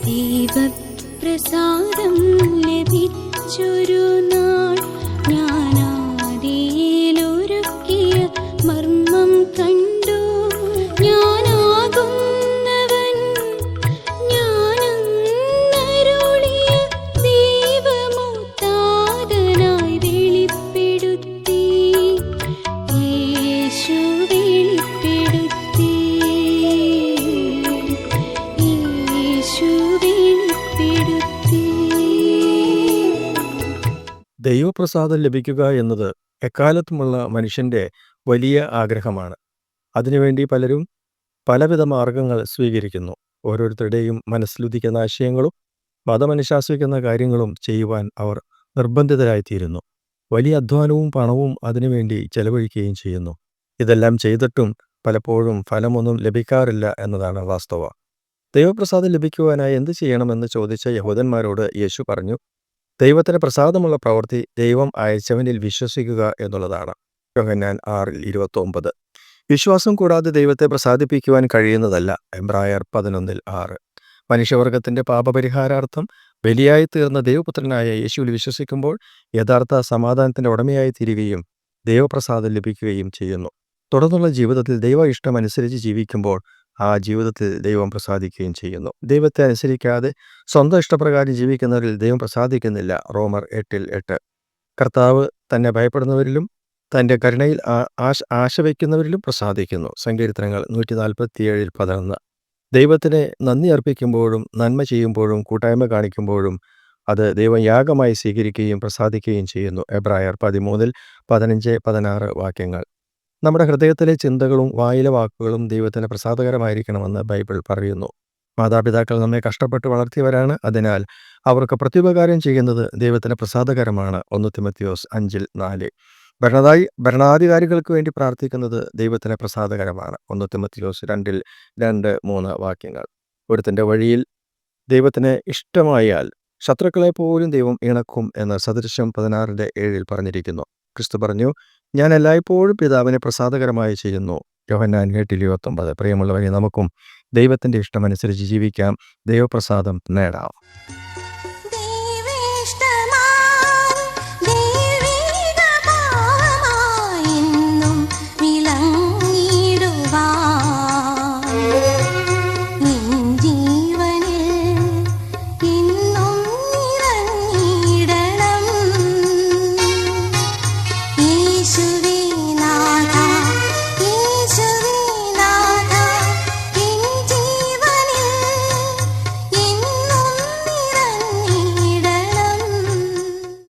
ദൈവപ്രസാദം ലഭിച്ചൊരു നാൾ ഞാനാദിയിലൊരുക്കിയ മർമ്മം കണ്ടു. ഞാനാകുന്നവൻ ഞാനരുളിയ ദൈവമോ താതനായി വെളിപ്പെടുത്തി. യേശു വെളിപ്പെടുത്തി. യേശു വെളിപ്പെടുത്തി. ദൈവപ്രസാദം ലഭിക്കുക എന്നത് എക്കാലത്തുമുള്ള മനുഷ്യൻ്റെ വലിയ ആഗ്രഹമാണ്. അതിനുവേണ്ടി പലരും പലവിധ മാർഗങ്ങൾ സ്വീകരിക്കുന്നു. ഓരോരുത്തരുടെയും മനസ്സിലുദിക്കുന്ന ആശയങ്ങളും മതമനുശാസിക്കുന്ന കാര്യങ്ങളും ചെയ്യുവാൻ അവർ നിർബന്ധിതരായിത്തീരുന്നു. വലിയ അധ്വാനവും പണവും അതിനുവേണ്ടി ചെലവഴിക്കുകയും ചെയ്യുന്നു. ഇതെല്ലാം ചെയ്തിട്ടും പലപ്പോഴും ഫലമൊന്നും ലഭിക്കാറില്ല എന്നതാണ് വാസ്തവം. ദൈവപ്രസാദം ലഭിക്കുവാനായി എന്ത് ചെയ്യണമെന്ന് ചോദിച്ച യഹൂദന്മാരോട് യേശു പറഞ്ഞു, ദൈവത്തിന് പ്രസാദമുള്ള പ്രവൃത്തി ദൈവം അയച്ചവനിൽ വിശ്വസിക്കുക എന്നുള്ളതാണ്. യോഹന്നാൻ 6:29. വിശ്വാസം കൂടാതെ ദൈവത്തെ പ്രസാദിപ്പിക്കുവാൻ കഴിയുന്നതല്ല. എബ്രായർ 11:6. മനുഷ്യവർഗത്തിന്റെ പാപപരിഹാരാർത്ഥം ബലിയായി തീർന്ന ദൈവപുത്രനായ യേശുവിൽ വിശ്വസിക്കുമ്പോൾ യഥാർത്ഥ സമാധാനത്തിന്റെ ഉടമയായി തീരുകയും ദൈവപ്രസാദം ലഭിക്കുകയും ചെയ്യുന്നു. തുടർന്നുള്ള ജീവിതത്തിൽ ദൈവ ഇഷ്ടമനുസരിച്ച് ജീവിക്കുമ്പോൾ ആ ജീവിതത്തിൽ ദൈവം പ്രസാദിക്കുകയും ചെയ്യുന്നു. ദൈവത്തെ അനുസരിക്കാതെ സ്വന്തം ഇഷ്ടപ്രകാരം ജീവിക്കുന്നവരിൽ ദൈവം പ്രസാദിക്കുന്നില്ല. റോമർ 8:8. കർത്താവ് തന്നെ ഭയപ്പെടുന്നവരിലും തൻ്റെ കരുണയിൽ ആശ വയ്ക്കുന്നവരിലും പ്രസാദിക്കുന്നു. സങ്കീർത്തനങ്ങൾ 147:11. ദൈവത്തിന് നന്ദി അർപ്പിക്കുമ്പോഴും നന്മ ചെയ്യുമ്പോഴും കൂട്ടായ്മ കാണിക്കുമ്പോഴും അത് ദൈവം യാഗമായി സ്വീകരിക്കുകയും പ്രസാദിക്കുകയും ചെയ്യുന്നു. എബ്രായർ 13:15-16 വാക്യങ്ങൾ. നമ്മുടെ ഹൃദയത്തിലെ ചിന്തകളും വായിലെ വാക്കുകളും ദൈവത്തിന് പ്രസാദകരമായിരിക്കണമെന്ന് ബൈബിൾ പറയുന്നു. മാതാപിതാക്കൾ നമ്മെ കഷ്ടപ്പെട്ട് വളർത്തിയവരാണ്. അതിനാൽ അവർക്ക് പ്രത്യുപകാരം ചെയ്യുന്നത് ദൈവത്തിന് പ്രസാദകരമാണ്. 1 തിമോഥെയോസ് 5:4. ഭരണാധികാരികൾക്ക് വേണ്ടി പ്രാർത്ഥിക്കുന്നത് ദൈവത്തിന് പ്രസാദകരമാണ്. 1 തിമോഥെയോസ് 2:2-3 വാക്യങ്ങൾ. ഒരുത്തൻ്റെ വഴിയിൽ ദൈവത്തിന് ഇഷ്ടമായാൽ ശത്രുക്കളെ പോലും ദൈവം ഇണക്കും എന്ന് സദൃശം 16:7 പറഞ്ഞിരിക്കുന്നു. ക്രിസ്തു പറഞ്ഞു, ഞാൻ എല്ലായ്പ്പോഴും പിതാവിനെ പ്രസാദകരമായി ചെയ്യുന്നു. യോഹന്നാൻ 8:29. പ്രിയമുള്ളവരെ, നമുക്കും ദൈവത്തിൻ്റെ ഇഷ്ടമനുസരിച്ച് ജീവിക്കാം, ദൈവപ്രസാദം നേടാം.